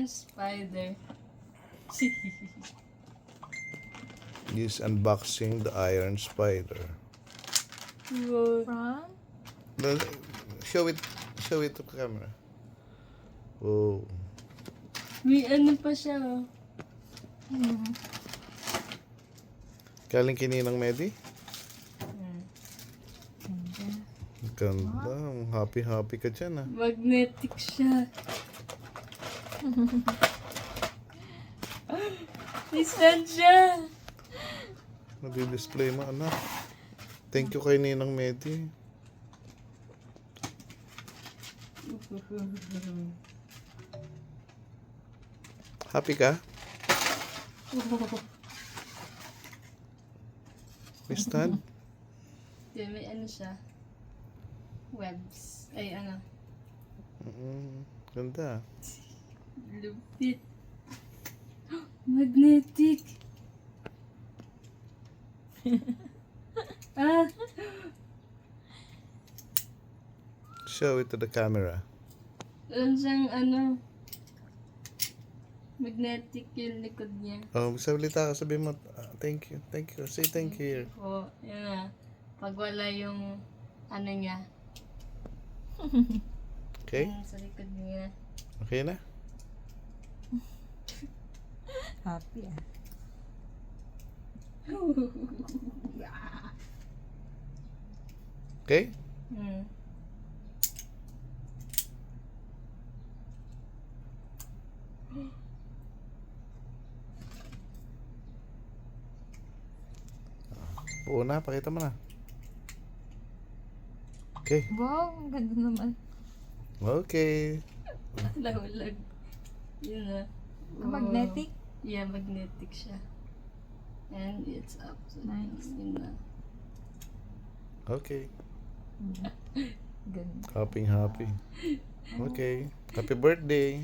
Spider. He's unboxing the Iron Spider. Wow. No, show it to camera. Oh. May ano pa siya, oh. Galing kininang Medi? Ganda. Happy ka dyan, ah. Magnetic siya. Isan siya. Nadi-display mo, anak. Thank you kay Ninang Medi. Happy ka? May stand? May ano siya. Webs. Ay, ano. Ganda. Lupit. Magnetic. Ah. Show it to the camera. Doon siyang ano. Magnetic yung likod niya. Oh, magsalita ka, sabi mo, thank you. Say thank you. Oo, yun na. Pag wala yung ano niya. Okay? Yung sa likod niya. Okay na? Happy ah. Okay? Oo na, pakita mo na. Okay. Wow, ang ganda naman. Okay. Lahulag. Yun na. Magnetic? Yeah, magnetic siya. And it's up. So Nice. yun na. Okay. Ganda. Happy. Okay. Happy birthday.